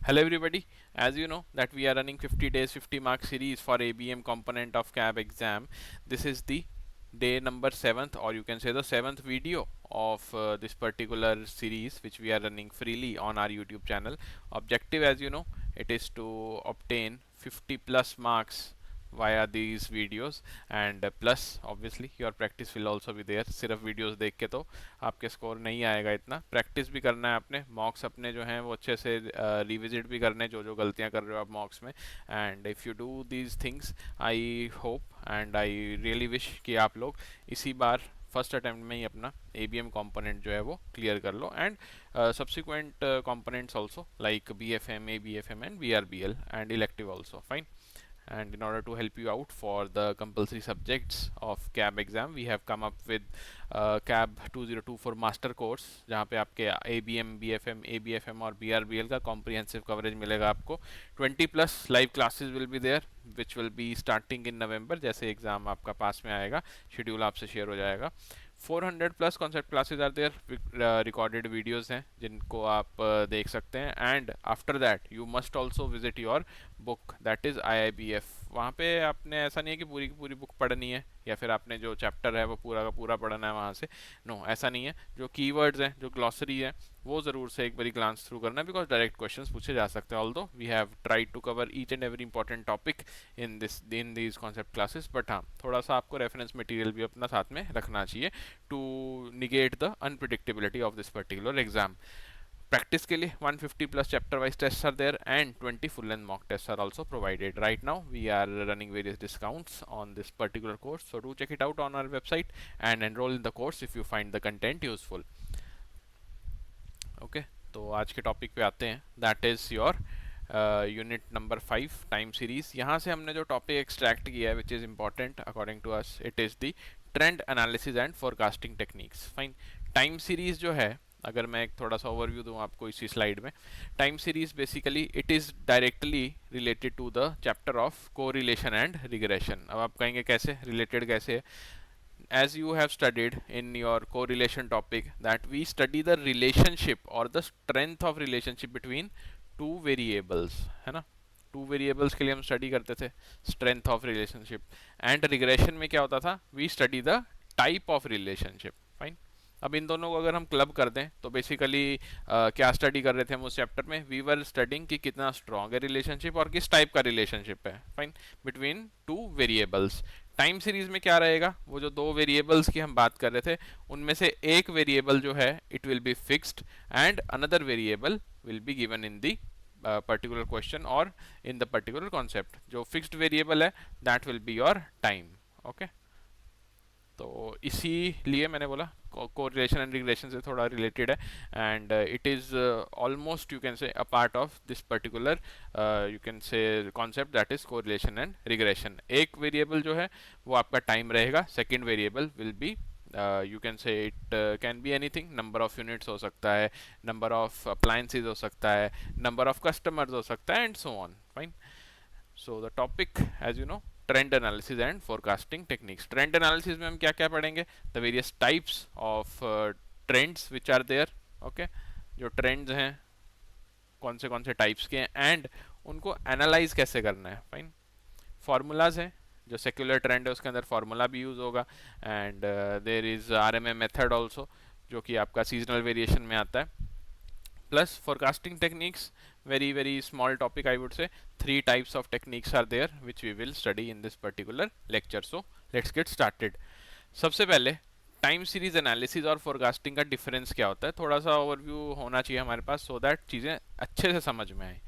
Hello everybody, as you know that we are running 50 days 50 mark series for ABM component of CAB exam. This is the day number 7th, or you can say the 7th video of this particular series which we are running freely on our YouTube channel. Objective, as you know, it is to obtain 50 plus marks via these videos and plus obviously your practice will also be there. सिर्फ videos देख के तो आपके score नहीं आएगा, इतना practice भी करना है आपने, मॉक्स अपने जो हैं वो अच्छे से रिविजिट भी करने, जो जो गलतियां कर रहे हो आप मॉक्स में. And if you do these things I hope and I really wish कि आप लोग इसी बार फर्स्ट अटेम्प्ट में ही अपना ABM कंपोनेंट जो है वो क्लियर कर लो and subsequent components also like BFM, ABFM and BRBL and elective also. Fine. And in order to help you out for the compulsory subjects of CAB exam, we have come up with CAB 2024 master course, जहाँ पे आपके ABM, BFM, ABFM और BRBL का comprehensive coverage मिलेगा आपको. 20 plus live classes will be there which will be starting in November. जैसे exam आपका पास में आएगा शेड्यूल आपसे शेयर हो जाएगा. 400 plus concept classes are there, recorded videos हैं जिनको आप देख सकते हैं. And after that you must also visit your book, that is IIBF. वहाँ पे आपने ऐसा नहीं है कि पूरी की पूरी बुक पढ़नी है या फिर आपने जो चैप्टर है वो पूरा का पूरा पढ़ना है वहाँ से. नो, ऐसा नहीं है. जो कीवर्ड्स हैं, जो ग्लॉसरी है, वो ज़रूर से एक बारी ग्लांस थ्रू करना है बिकॉज डायरेक्ट क्वेश्चंस पूछे जा सकते हैं. Although we have tried to cover each and every important topic in these concept classes, but हाँ, थोड़ा सा आपको रेफरेंस मटेरियल भी अपना साथ में रखना चाहिए to negate the unpredictability of this particular exam. Practice के लिए 150 plus chapter wise tests are there and 20 full length mock tests are also provided. Right now we are running various discounts on this particular course, so do check it out on our website and enroll in the course if you find the content useful. Okay, तो आज के topic पे आते हैं. That is your unit number 5 time series. यहाँ से हमने जो टॉपिक एक्सट्रैक्ट किया है which is important according to us, it is the trend analysis and forecasting techniques. Fine. Time series जो है, अगर मैं एक थोड़ा सा ओवरव्यू दूँ आपको इसी स्लाइड में, time series basically it is directly related to the chapter of correlation and regression. अब आप कहेंगे कैसे रिलेटेड, कैसे है? As you have studied in your correlation topic that we study the relationship or the strength of relationship between two variables, है ना. Two variables के लिए हम स्टडी करते थे strength of relationship. And regression में क्या होता था, we study the type of relationship. Fine. अब इन दोनों को अगर हम क्लब कर दें तो बेसिकली क्या स्टडी कर रहे थे हम उस चैप्टर में, वी वर स्टडिंग कि कितना स्ट्रॉन्ग है रिलेशनशिप और किस टाइप का रिलेशनशिप है. Fine. Between two variables. Time series में क्या रहेगा, वो जो दो वेरिएबल्स की हम बात कर रहे थे उनमें से एक वेरिएबल जो है it will be fixed and another variable will be given in the particular question और इन द पर्टिकुलर कॉन्सेप्ट. जो फिक्स्ड वेरिएबल है that will be your time. Okay, तो इसीलिए मैंने बोला कोरिलेशन एंड रिग्रेशन से थोड़ा रिलेटेड है and it is almost you can से a part of this particular you can से concept that is correlation and regression. एक वेरिएबल जो है वो आपका टाइम रहेगा, second variable will be you can से it can be anything. Number of units हो सकता है, नंबर ऑफ अप्लायंसेज हो सकता है, नंबर ऑफ कस्टमर्स हो सकता है and so on. Fine. So the topic as you know, trend analysis and forecasting techniques. Trend analysis में हम क्या क्या पढ़ेंगे, the various types of trends which are there. Okay, जो ट्रेंड्स हैं कौन से टाइप्स के हैं एंड उनको एनालाइज कैसे करना है. फाइन. फार्मूलाज हैं, जो सेक्युलर ट्रेंड है उसके अंदर फार्मूला भी यूज़ होगा and there is RMA method also जो कि आपका सीजनल वेरिएशन में आता है. Plus forecasting techniques, very small topic I would say. 3 types of techniques are there which we will study in this particular lecture. So let's get started. सबसे पहले time series analysis और forecasting का difference क्या होता है, थोड़ा सा overview होना चाहिए हमारे पास सो दैट चीज़ें अच्छे से समझ में आए.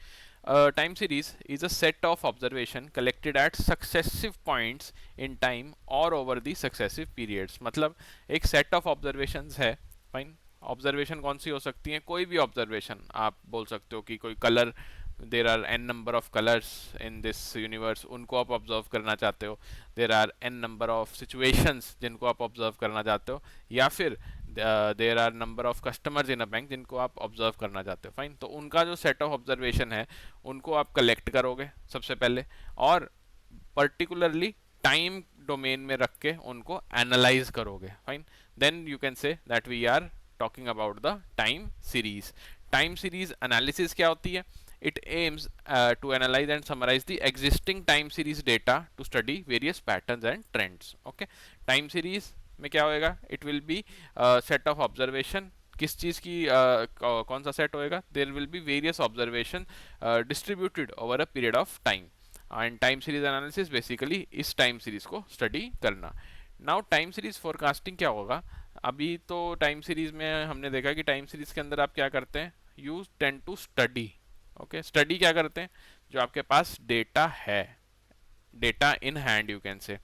Time series is a set of observation collected at successive points in time और ओवर दी सक्सेसिव पीरियड्स. मतलब एक सेट ऑफ ऑब्जर्वेशंस है. फाइन. ऑब्जर्वेशन कौन सी हो सकती हैं, कोई भी ऑब्जर्वेशन आप बोल सकते हो कि कोई colour, there are an number of colours in this universe, उनको आप ऑब्जर्व करना चाहते हो. There are an number of situations जिनको आप ऑब्जर्व करना चाहते हो, या फिर there are number of customers in a bank जिनको आप ऑब्जर्व करना चाहते हो. फाइन. तो उनका जो सेट ऑफ ऑब्जर्वेशन है उनको आप कलेक्ट करोगे सबसे पहले और पर्टिकुलरली टाइम डोमेन में रख के उनको एनालाइज करोगे. Fine. Then you can say that we are talking about the time series. Time series analysis क्या होती है, it aims to analyze and summarize the existing time series data to study various patterns and trends. Okay, time series में क्या होएगा, it will be set of observation. किस चीज़ की कौन सा सेट होएगा, there will be various observation distributed over a period of time. And time series analysis basically इस time series को स्टडी करना. नाउ टाइम सीरीज फोरकास्टिंग क्या होगा. अभी तो टाइम सीरीज में हमने देखा कि टाइम सीरीज के अंदर आप क्या करते हैं, you tend to study. Okay, study क्या करते हैं, जो आपके पास डेटा है, data in hand you can say.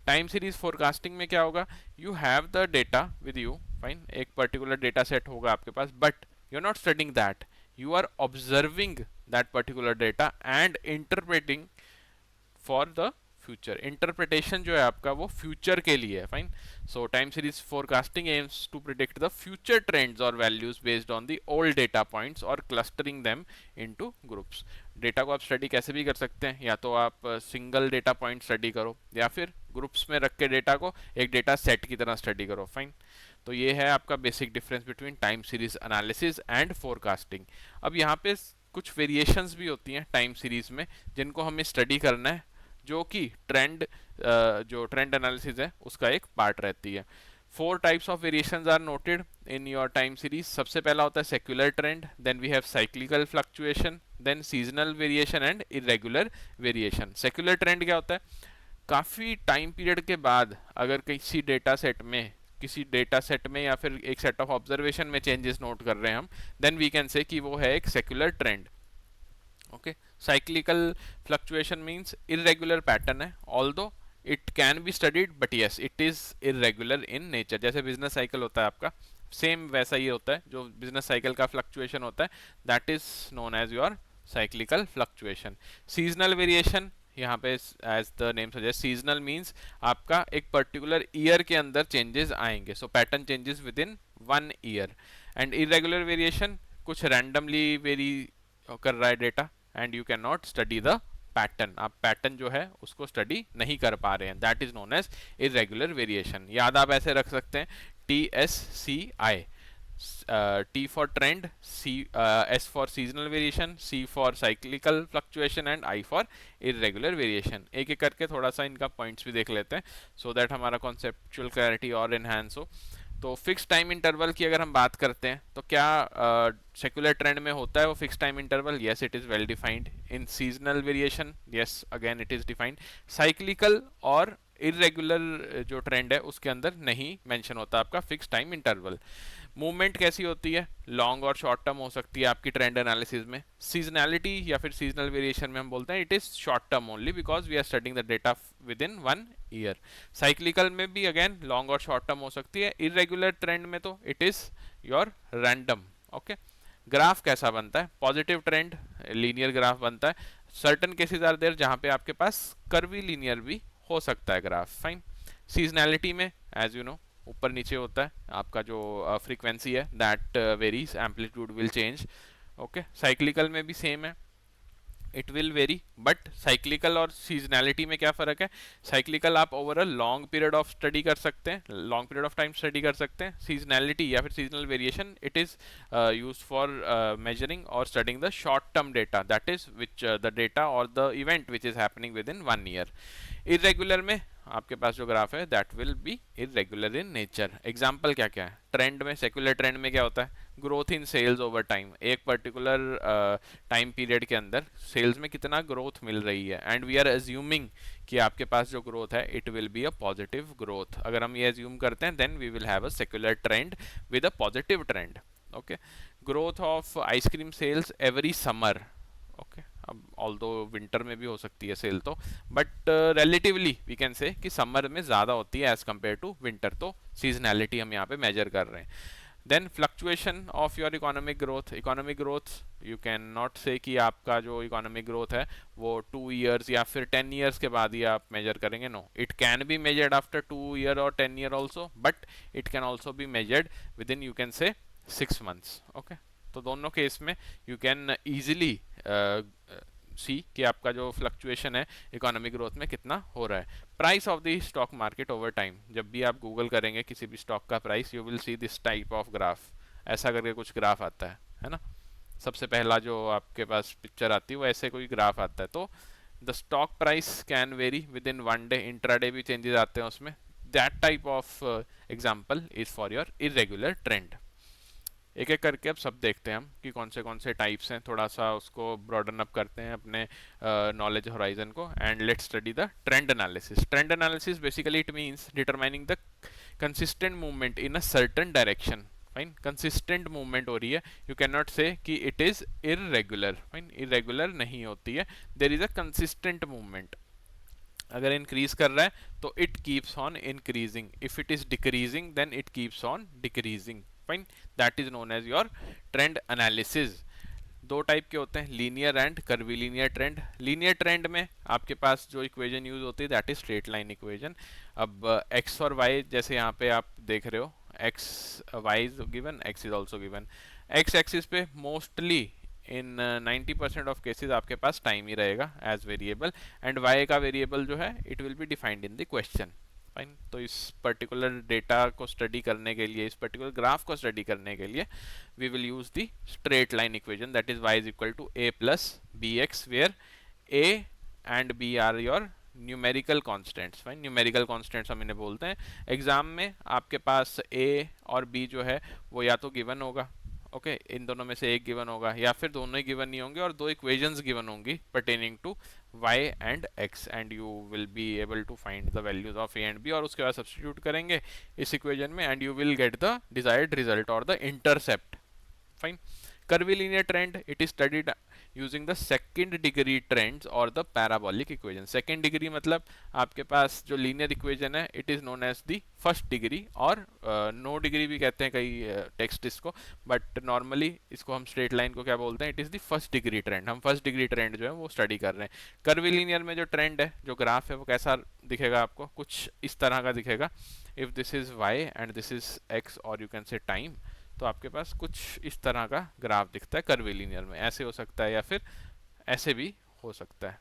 Time series forecasting में क्या होगा, you have the data with you, fine, एक पर्टिकुलर डेटा सेट होगा आपके पास, but you are not studying that, you are observing that particular data and interpreting for the future. Interpretation जो है आपका वो फ्यूचर के लिए है, fine. So time series forecasting aims to predict the future trends और values based on the old data points और clustering them into groups. Data को आप स्टडी कैसे भी कर सकते हैं, या तो आप सिंगल डेटा पॉइंट स्टडी करो या फिर ग्रुप्स में रख के डेटा को एक डेटा सेट की तरह स्टडी करो, फाइन. तो ये है आपका basic difference between time series analysis and forecasting. अब यहाँ पे कुछ वेरिएशंस भी होती हैं टाइम सीरीज में जिनको हमें स्टडी करना है, जो कि ट्रेंड जो ट्रेंड एनालिसिस है उसका एक पार्ट रहती है. 4 types of variations are noted in your time series. सबसे पहला होता है secular trend, then we have cyclical fluctuation, then seasonal variation and irregular variation. Secular trend क्या होता है, काफ़ी टाइम पीरियड के बाद अगर किसी डेटा सेट में या फिर एक सेट ऑफ ऑब्जर्वेशन में चेंजेस नोट कर रहे हैं हम, देन वी कैन से कि वो है एक secular trend. Okay, cyclical fluctuation means irregular pattern है, although it can be studied, but yes it is irregular in nature. जैसे बिजनेस साइकिल होता है आपका, सेम वैसा ही होता है. जो बिजनेस साइकिल का फ्लक्चुएशन होता है that is known as your cyclical fluctuation. Seasonal variation, यहाँ पे as the name suggest, seasonal means आपका एक पर्टिकुलर ईयर के अंदर चेंजेस आएंगे, so pattern changes within 1 year. And irregular variation, कुछ रैंडमली वेरी कर रहा है data and you can not study the pattern, आप पैटर्न जो है उसको स्टडी नहीं कर पा रहे हैं, that is known as irregular variation. याद आप ऐसे रख सकते हैं, TSCI, T for trend, S for seasonal variation, C for cyclical fluctuation and I for irregular variation. एक एक करके थोड़ा सा इनका पॉइंट्स भी देख लेते हैं सो दैट हमारा कॉन्सेप्चुअल क्लैरिटी और इनहेंस हो. तो फिक्स टाइम इंटरवल की अगर हम बात करते हैं तो क्या सेक्युलर ट्रेंड में होता है वो fix time interval, yes it is well defined. In seasonal variation, yes again it is defined. Cyclical और इरेगुलर जो ट्रेंड है उसके अंदर नहीं मेंशन होता आपका फिक्स टाइम इंटरवल. मूवमेंट कैसी होती है, लॉन्ग और शॉर्ट टर्म हो सकती है आपकी ट्रेंड एनालिसिस में. सीजनैलिटी या फिर सीजनल वेरिएशन में हम बोलते हैं it is short term only because we are studying the data within 1 year. Cyclical में भी अगेन लॉन्ग और शॉर्ट टर्म हो सकती है. इरेगुलर ट्रेंड में तो it is your random. Okay, graph कैसा बनता है, पॉजिटिव ट्रेंड लीनियर ग्राफ बनता है. सर्टन केसेस आर देयर जहां पे आपके पास कर्वी लीनियर भी हो सकता है ग्राफ, फाइन. सीजनैलिटी में एज यू नो ऊपर नीचे होता है आपका जो फ्रीक्वेंसी है that varies, amplitude will change. Okay, cyclical में भी सेम है, it will very, but cyclical और सीजनैलिटी में क्या फ़र्क है, साइक्लिकल आप over a long period of study कर सकते हैं, long period of time study कर सकते हैं. सीजनैलिटी या फिर seasonal variation it is use for measuring और studying the short term data, that is which the data और the event which is happening within 1 year. Irregular में आपके पास जो ग्राफ है that will be irregular in nature. Example क्या क्या है, ट्रेंड में, सेक्युलर ट्रेंड में क्या होता है, growth in sales over time, एक पर्टिकुलर टाइम पीरियड के अंदर सेल्स में कितना ग्रोथ मिल रही है एंड वी आर एज्यूमिंग कि आपके पास जो ग्रोथ है it will be a positive growth. अगर हम ये एज्यूम करते हैं then we will have a secular trend with a positive trend. Okay, growth of ice cream sales every summer. Okay, अब ऑल्दो विंटर में भी हो सकती है सेल तो, but relatively we can say कि समर में ज़्यादा होती है एज कम्पेयर टू विंटर, तो सीजनैलिटी हम यहाँ पे मेजर कर रहे हैं. Then fluctuation of your economic growth. Economic growth you can not say कि आपका जो इकोनॉमिक ग्रोथ है वो 2 ईयर्स या फिर 10 ईयर्स के बाद ही आप मेजर करेंगे. No, it can be measured after 2 year और 10 year also, but it can also be measured within you can say 6 months. Okay, तो दोनों केस में यू कैन ईजिली सी कि आपका जो फ्लक्चुएशन है इकोनॉमिक ग्रोथ में कितना हो रहा है. Price of the stock market over time, जब भी आप गूगल करेंगे किसी भी स्टॉक का price you will see this type of graph, ऐसा करके कुछ ग्राफ आता है ना. सबसे पहला जो आपके पास पिक्चर आती है वो ऐसे कोई ग्राफ आता है। तो the stock price can very with in one day, intraday भी चेंजेस आते हैं उसमें। That type of example is for your irregular trend. एक एक करके अब सब देखते हैं हम कि कौन से टाइप्स हैं, थोड़ा सा उसको ब्रॉडन अप करते हैं अपने नॉलेज होराइजन को, and let's study the trend analysis. Trend analysis basically it means determining the consistent movement in a certain direction. Fine, consistent movement हो रही है, you can not say that it is irregular. Fine, irregular नहीं होती है, there is a consistent movement. अगर increase कर रहा है तो it keeps on increasing, if it is decreasing then it keeps on decreasing. Fine, that is known as your trend analysis. दो type के होते हैं, linear and curvilinear trend. Linear trend में आपके पास जो इक्वेशन यूज होती है that is straight line equation. अब एक्स और वाई जैसे यहाँ पे आप देख रहे हो, x y is given, x is also given. X axis पे मोस्टली इन 90% ऑफ केसेस आपके पास टाइम ही रहेगा एज वेरिएबल, एंड वाई का वेरिएबल जो है it will be defined in the question. Fine, तो इस पर्टिकुलर डेटा को स्टडी करने के लिए, इस पर्टिकुलर ग्राफ को स्टडी करने के लिए we will use the straight line equation, that is y is equal to a plus bx, where a and b are your numerical constants. Fine, numerical constants हम इन्हें बोलते हैं। एग्जाम में आपके पास a और b जो है वो या तो गिवन होगा, ओके इन दोनों में से एक गिवन होगा, या फिर दोनों ही गिवन नहीं होंगे और दो इक्वेशंस गिवन होंगी pertaining to y and x, and you will be able to find the values of a and b, और उसके बाद सब्स्टिट्यूट करेंगे इस इक्वेशन में and you will get the desired result or the intercept। Fine, curvilinear trend it is studied using the second degree trends or the parabolic equation। second degree मतलब आपके पास जो linear equation है it is known as the first degree, और no degree भी कहते हैं कई टेक्स्ट इसको, बट नॉर्मली इसको हम स्ट्रेट लाइन को क्या बोलते हैं, it is the first degree trend. हम फर्स्ट डिग्री ट्रेंड जो है वो स्टडी कर रहे हैं। कर्विलिनियर में जो ट्रेंड है, जो ग्राफ है, वो कैसा दिखेगा आपको, कुछ इस तरह का दिखेगा। If this is y and this is x और यू कैन से टाइम, तो आपके पास कुछ इस तरह का ग्राफ दिखता है कर्विलिनियर में। ऐसे हो सकता है या फिर ऐसे भी हो सकता है।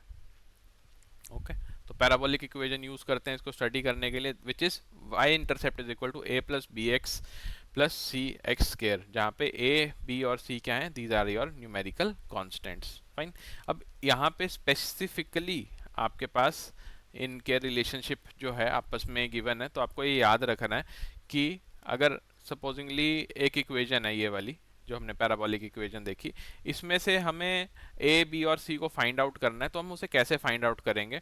ओके, तो पैराबोलिक इक्वेशन यूज करते हैं इसको स्टडी करने के लिए, which is Y intercept is equal to A plus B X plus C X square, जहाँ पे ए बी और सी क्या है, these are your numerical constants. Fine, अब यहाँ पे स्पेसिफिकली आपके पास इनके रिलेशनशिप जो है आपस में गिवन है, तो आपको ये याद रखना है कि अगर सपोजिंगली एक इक्वेशन है ये वाली जो हमने पैराबोलिक इक्वेशन देखी, इसमें से हमें ए बी और सी को फाइंड आउट करना है, तो हम उसे कैसे फाइंड आउट करेंगे।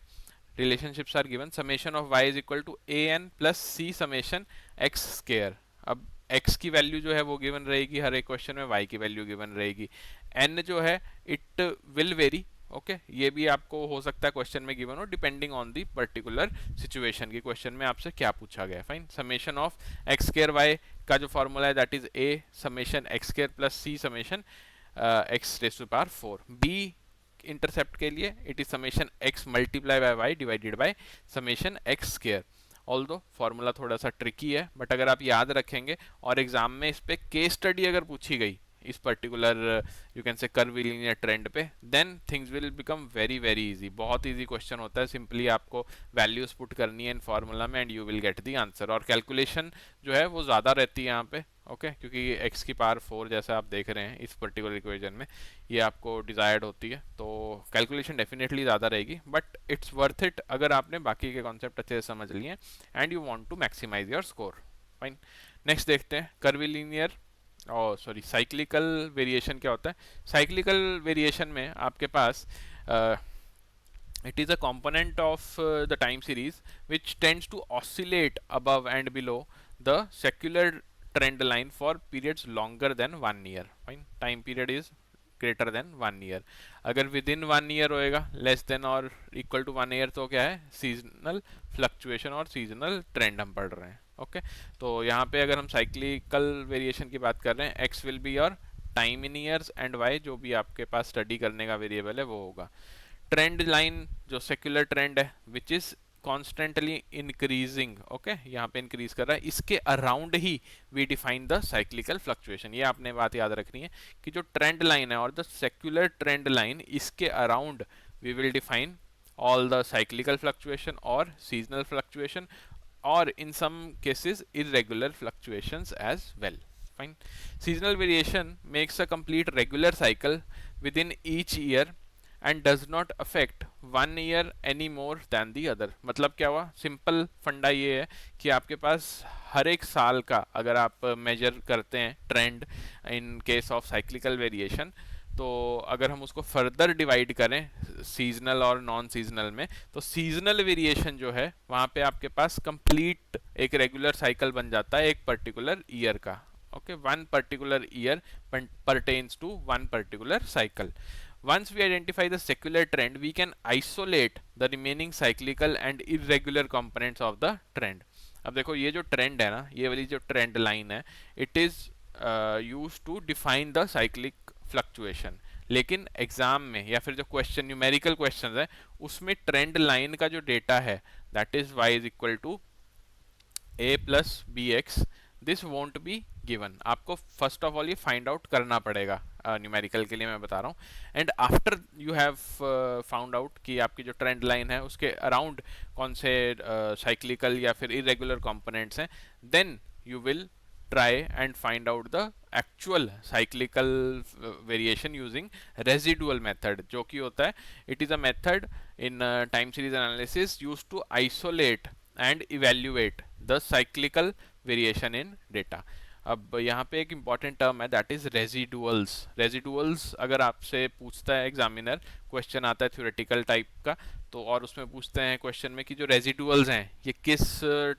Relationships are given, summation of y is equal to a n plus c summation x square. अब एक्स की वैल्यू जो है वो गिवन रहेगी हर एक क्वेश्चन में, वाई की वैल्यू गिवन रहेगी। एन जो है इट विल वेरी, ओके ये भी आपको हो सकता है क्वेश्चन में गिवन हो, depending on the particular situation की क्वेश्चन में आपसे क्या पूछा गया। Fine, summation of x square y का जो फॉर्मूला है that is a summation x square plus c summation x raise to power 4। B intercept के लिए it is summation x multiply by y divided by summation x square. Although formula थोड़ा सा tricky है, but अगर आप याद रखेंगे और एग्जाम में इस पे केस स्टडी अगर पूछी गई इस particular you can say curvilinear trend पे, then things will become very very easy. बहुत इजी क्वेश्चन होता है, सिंपली आपको वैल्यूज पुट करनी है इन फार्मूला में and you will get the answer, और कैलकुलेशन जो है वो ज़्यादा रहती है यहाँ पे, ओके क्योंकि x की पावर 4 जैसा आप देख रहे हैं इस पर्टिकुलर इक्वेशन में ये आपको डिजायर्ड होती है, तो कैलकुलेशन डेफिनेटली ज़्यादा रहेगी, बट इट्स वर्थ इट अगर आपने बाकी के कॉन्सेप्ट अच्छे से समझ लिए and you want to maximise your score. Fine, next देखते हैं कर्विलिनियर सॉरी साइक्लिकल वेरिएशन क्या होता है। साइक्लिकल वेरिएशन में आपके पास it is a component of the time series which tends to oscillate above and below the secular trend line for periods longer than 1 year। fine, time period is greater than 1 year। अगर within 1 year होएगा less than और equal to 1 year तो क्या है, seasonal fluctuation और seasonal trend हम पढ़ रहे हैं। ओके तो यहाँ पे अगर हम साइक्लिकल वेरिएशन की बात कर रहे हैं, x will be your time in years and y जो भी आपके पास स्टडी करने का वेरिएबल है वो होगा। ट्रेंड लाइन जो सेक्युलर ट्रेंड है which is constantly increasing, okay यहाँ पे इंक्रीज कर रहा है, इसके अराउंड ही we define the cyclical fluctuation. ये आपने बात याद रखनी है कि जो ट्रेंड लाइन है और द सेक्युलर ट्रेंड लाइन, इसके around we will define all the cyclical fluctuation और सीजनल फ्लक्चुएशन और in some cases irregular fluctuations as well। Fine. Seasonal variation makes a complete regular cycle within each year and does not affect one year any more than the other. मतलब क्या हुआ, simple फंडा ये है कि आपके पास हर एक साल का अगर आप मेजर करते हैं trend in case of cyclical variation, तो अगर हम उसको फर्दर डिवाइड करें सीजनल और नॉन सीजनल में, तो सीजनल वेरिएशन जो है वहाँ पे आपके पास कंप्लीट एक रेगुलर साइकिल बन जाता है एक पर्टिकुलर ईयर का. Okay, one particular year pertains to one particular cycle. Once we identify the secular trend, we can isolate the remaining cyclical and irregular components of the trend. अब देखो ये जो trend है ना, ये वाली जो ट्रेंड लाइन है, it is used to define the cyclic fluctuation. लेकिन एग्जाम में या फिर जो क्वेश्चन न्यूमेरिकल क्वेश्चन है उसमें ट्रेंड लाइन का जो डेटा है that is y is equal to a plus B x, this won't be given. आपको फर्स्ट ऑफ ऑल ये फाइंड आउट करना पड़ेगा न्यूमेरिकल के लिए मैं बता रहा हूँ. And after you have found out कि आपकी जो ट्रेंड लाइन है उसके अराउंड कौन से साइक्लिकल या फिर इरेगुलर कंपोनेंट्स हैं, then you will try and find out the actual cyclical variation using residual method, जो कि होता है it is a method in time series analysis used to isolate and evaluate the cyclical variation in data. अब यहाँ पे एक important term है that is residuals. Residuals अगर आपसे पूछता है एग्जामिनर, क्वेश्चन आता है थ्योरेटिकल टाइप का, तो और उसमें पूछते हैं क्वेश्चन में कि जो रेजिडुअल्स हैं ये किस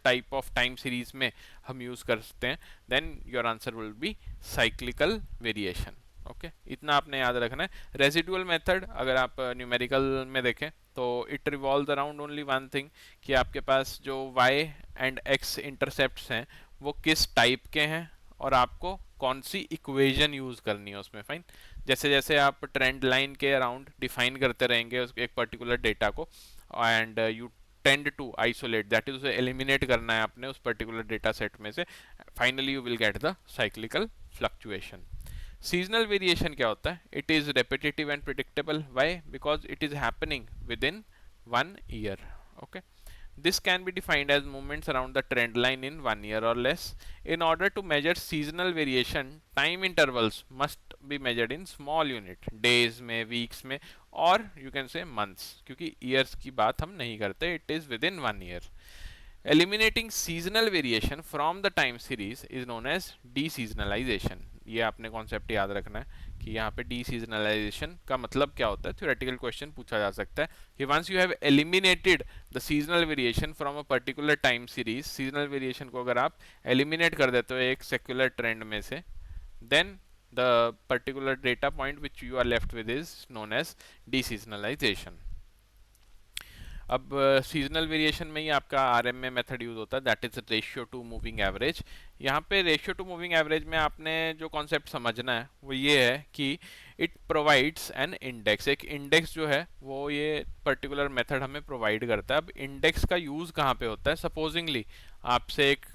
टाइप ऑफ टाइम सीरीज में हम यूज करते हैं, then your answer will be cyclical variation. Okay, इतना आपने याद रखना है. रेजिडुअल मेथड अगर आप न्यूमेरिकल में देखें तो it revolve around only one thing कि आपके पास जो y एंड x इंटरसेप्ट्स हैं वो किस टाइप के हैं और आपको कौन सी इक्वेशन यूज करनी है उसमें. फाइन. जैसे जैसे आप ट्रेंड लाइन के अराउंड डिफाइन करते रहेंगे उस एक पर्टिकुलर डेटा को and you tend to isolate, that is उसे एलिमिनेट करना है आपने उस पर्टिकुलर डेटा सेट में से, finally you will get the cyclical fluctuation. Seasonal variation क्या होता है? It is repetitive and predictable. Why? Because it is happening within 1 year. Okay. This can be defined as movements around the trend line in 1 year or less. In order to measure seasonal variation, time intervals must be measured in small unit, days में, weeks में, और you can say months, क्योंकि years की बात हम नहीं करते. It is within 1 year. Eliminating seasonal variation from the time series is known as deseasonalization. ये आपने कॉन्सेप्ट याद रखना है कि यहाँ पे डीसीजनलाइजेशन का मतलब क्या होता है. थ्योरेटिकल क्वेश्चन पूछा जा सकता है कि once you have eliminated the seasonal variation from a particular time series, seasonal variation को अगर आप एलिमिनेट कर देते हो एक सेक्युलर ट्रेंड में से, then the particular data point which you are left with is known as deseasonalization. अब सीजनल वेरिएशन में ही आपका आरएमए मेथड यूज होता है, that is ratio two moving average. यहाँ पे रेशियो टू मूविंग एवरेज में आपने जो कॉन्सेप्ट समझना है वो ये है कि इट प्रोवाइड्स एन इंडेक्स. एक इंडेक्स जो है वो ये पर्टिकुलर मेथड हमें प्रोवाइड करता है. अब इंडेक्स का यूज कहाँ पे होता है? सपोजिंगली आपसे एक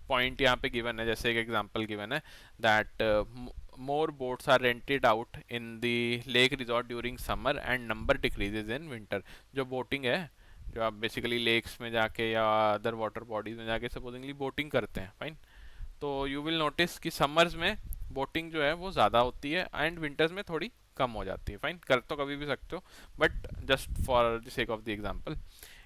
पॉइंट यहाँ पे गिवन है, जैसे एक एग्जांपल गिवन है that more boats are rented out in the lake resort during summer and number decreases in winter. जो बोटिंग है, जो आप बेसिकली लेक्स में जाके या अदर वाटर बॉडीज में जाके सपोजिंगली बोटिंग करते हैं, फाइन, तो यू विल नोटिस कि समर्स में बोटिंग जो है वो ज़्यादा होती है एंड विंटर्स में थोड़ी कम हो जाती है. फाइन, कर तो कभी भी सकते हो, but just for the sake of the example,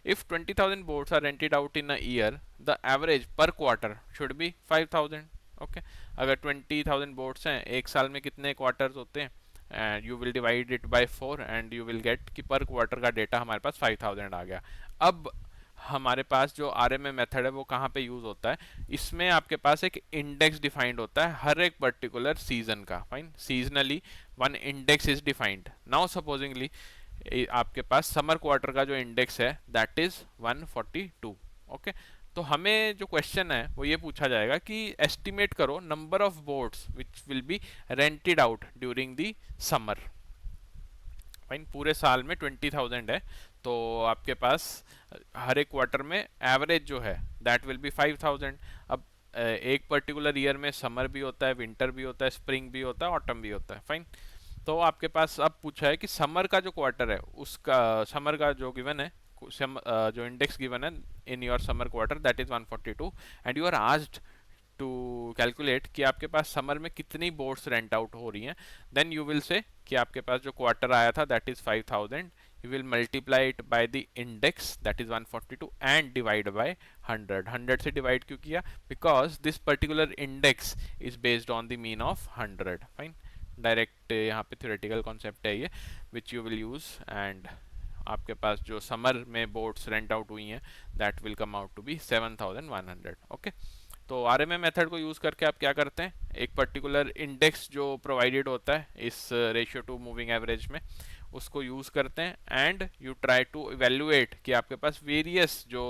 if 20,000 boats are rented out in a year, the average per quarter should be 5,000. Okay, अगर 20,000 बोट्स हैं, एक साल में कितने क्वार्टर्स होते हैं, and you will divide it by 4 and you will gate कि पर क्वार्टर का डेटा हमारे पास 5,000 आ गया. अब हमारे पास जो आरएमए मेथड है वो कहाँ पे यूज होता है? इसमें आपके पास एक इंडेक्स डिफाइंड होता है हर एक पर्टिकुलर सीजन का. Fine, seasonally one index is defined. Now supposedly आपके पास समर क्वार्टर का जो इंडेक्स है दैट इज 142. ओके, तो हमें जो क्वेश्चन है वो ये पूछा जाएगा कि एस्टिमेट करो number of boats which will be rented out during the summer. Fine, पूरे साल में 20,000 है, तो आपके पास हर एक क्वार्टर में एवरेज जो है दैट विल बी 5,000. अब एक पर्टिकुलर ईयर में समर भी होता है, विंटर भी होता है, स्प्रिंग भी होता है, ऑटम भी होता है. फाइन, तो आपके पास अब पूछा है कि समर का जो क्वार्टर है उसका, समर का जो गिवन है, जो इंडेक्स गिवन है in your summer quarter that is 142, and you are asked to calculate कि आपके पास समर में कितनी बोट्स रेंट आउट हो रही हैं, देन यू विल से कि आपके पास जो क्वार्टर आया था that is 5000, you will multiply it by the index that is 142 and divide by 100 से divide क्यों किया, because this particular index is based on the mean of 100. fine, direct यहाँ पे theoretical concept है ये which you will use, and आपके पास जो समर में बोट्स रेंट आउट हुई हैं that will come out to be 7100. Okay, तो आरएमए मेथड को यूज़ करके आप क्या करते हैं, एक पर्टिकुलर इंडेक्स जो प्रोवाइडेड होता है इस रेशियो टू मूविंग एवरेज में उसको यूज़ करते हैं and you try to evaluate कि आपके पास वेरियस जो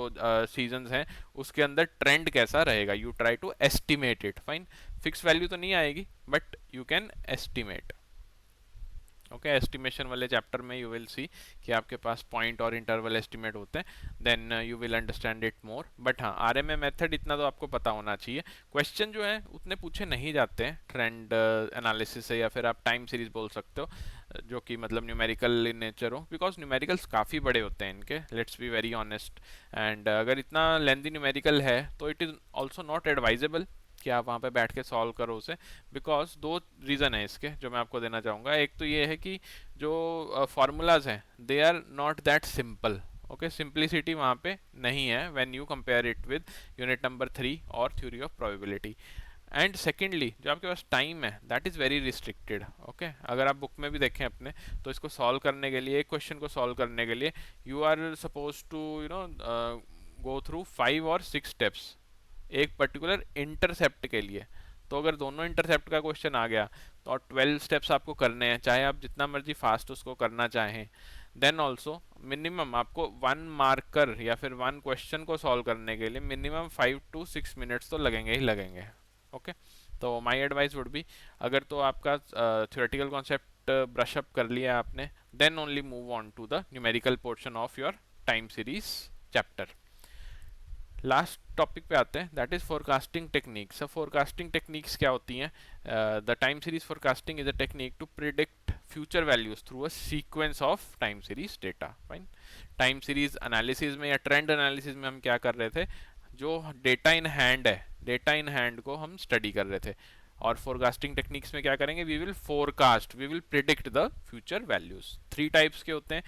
सीजन्स हैं उसके अंदर ट्रेंड कैसा रहेगा, you try to estimate it. Fine, fix value तो नहीं आएगी but you can estimate. Okay, estimation वाले चैप्टर में यू विल सी कि आपके पास पॉइंट और इंटरवल एस्टिमेट होते हैं, then you will understand it more. But हाँ, आरएमए मेथड इतना तो आपको पता होना चाहिए. क्वेश्चन जो है उतने पूछे नहीं जाते हैं ट्रेंड एनालिसिस से, या फिर आप टाइम सीरीज बोल सकते हो जो कि मतलब न्यूमेरिकल इन नेचर हो, बिकॉज न्यूमेरिकल्स काफ़ी बड़े होते हैं इनके, let's be very honest. And अगर इतना लेंथी न्यूमेरिकल है तो it is also not advisable कि आप वहाँ पे बैठ के सॉल्व करो उसे, बिकॉज दो रीज़न है इसके जो मैं आपको देना चाहूँगा. एक तो ये है कि जो फार्मूलाज हैं they are not that simple. Okay, simplicity वहाँ पे नहीं है when you compare it with unit number 3 और theory of probability. And secondly जो आपके पास टाइम है that is very restricted. Okay, अगर आप बुक में भी देखें अपने तो इसको सॉल्व करने के लिए, एक क्वेश्चन को सॉल्व करने के लिए you are supposed to you know go through 5 और 6 स्टेप्स एक पर्टिकुलर इंटरसेप्ट के लिए. तो अगर दोनों इंटरसेप्ट का क्वेश्चन आ गया तो 12 स्टेप्स आपको करने हैं, चाहे आप जितना मर्जी फास्ट उसको करना चाहें. देन ऑल्सो मिनिमम आपको 1 मार्कर या फिर 1 क्वेश्चन को सॉल्व करने के लिए मिनिमम 5 to 6 मिनट्स तो लगेंगे ही लगेंगे. ओके, तो माय एडवाइस वुड बी, अगर तो आपका थ्योरेटिकल कॉन्सेप्ट ब्रश अप कर लिया आपने, then only move on to the numerical portion of your time series chapter. Last topic पे आते हैं, दैट इज फोरकास्टिंग टेक्निक्स. अब फोरकास्टिंग टेक्निक्स क्या होती हैं? The time series forecasting is a technique to predict future values through a sequence of time series data. Fine, time series analysis में या trend analysis में हम क्या कर रहे थे, जो डेटा इन हैंड है, डेटा इन हैंड को हम स्टडी कर रहे थे. और फोरकास्टिंग टेक्निक्स में क्या करेंगे, we will forecast, we will predict the future values. 3 types के होते हैं,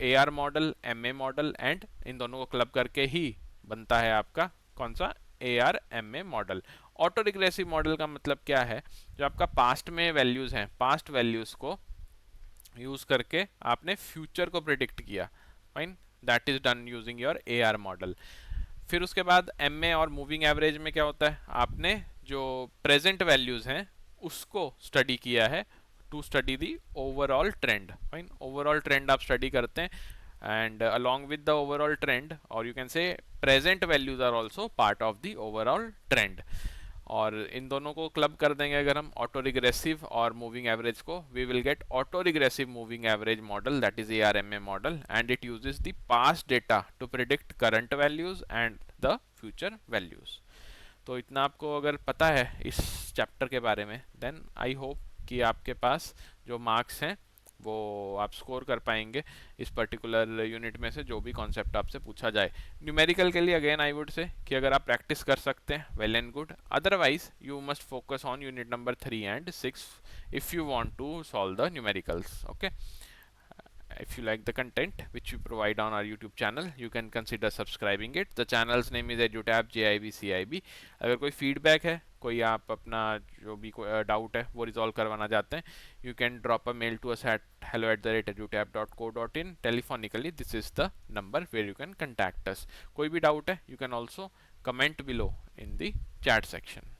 AR model, MA model and इन दोनों को क्लब करके ही बनता है आपका कौन सा, AR-MA model. Auto regressive model का मतलब क्या है, जो आपका पास्ट में वैल्यूज हैं, पास्ट वैल्यूज को यूज करके आपने फ्यूचर को प्रिडिक्ट किया. Fine, that is done using your AR model. फिर उसके बाद MA और मूविंग एवरेज में क्या होता है, आपने जो प्रेजेंट वैल्यूज हैं उसको स्टडी किया है to study the overall trend. Fine, overall trend आप स्टडी करते हैं and along with the overall trend, or you can say present values are also part of the overall trend. और इन दोनों को क्लब कर देंगे अगर हम ऑटो रिग्रेसिव और मूविंग एवरेज को, we will get auto regressive moving average model, that is AR-MA model, and it uses the past data to predict current values and the future values. तो इतना आपको अगर पता है इस चैप्टर के बारे में, देन आई होप कि आपके पास जो मार्क्स हैं वो आप स्कोर कर पाएंगे इस पर्टिकुलर यूनिट में से जो भी कॉन्सेप्ट आपसे पूछा जाए. न्यूमेरिकल के लिए अगेन आई वुड से कि अगर आप प्रैक्टिस कर सकते हैं well and good, otherwise you must focus on unit number 3 and 6 if you want to solve the numericals. Okay, if you like the content which we provide on our YouTube channel, you can consider subscribing it. The channel's name is EduTap JIBCIB. अगर कोई feedback है, कोई आप अपना जो भी doubt है वो रिजॉल्व करवाना चाहते हैं, you can drop a mail to us at hello@edutap.co.in. Telephonically, this is the number where you can contact us. कोई भी डाउट है, you can also comment below in the chat section.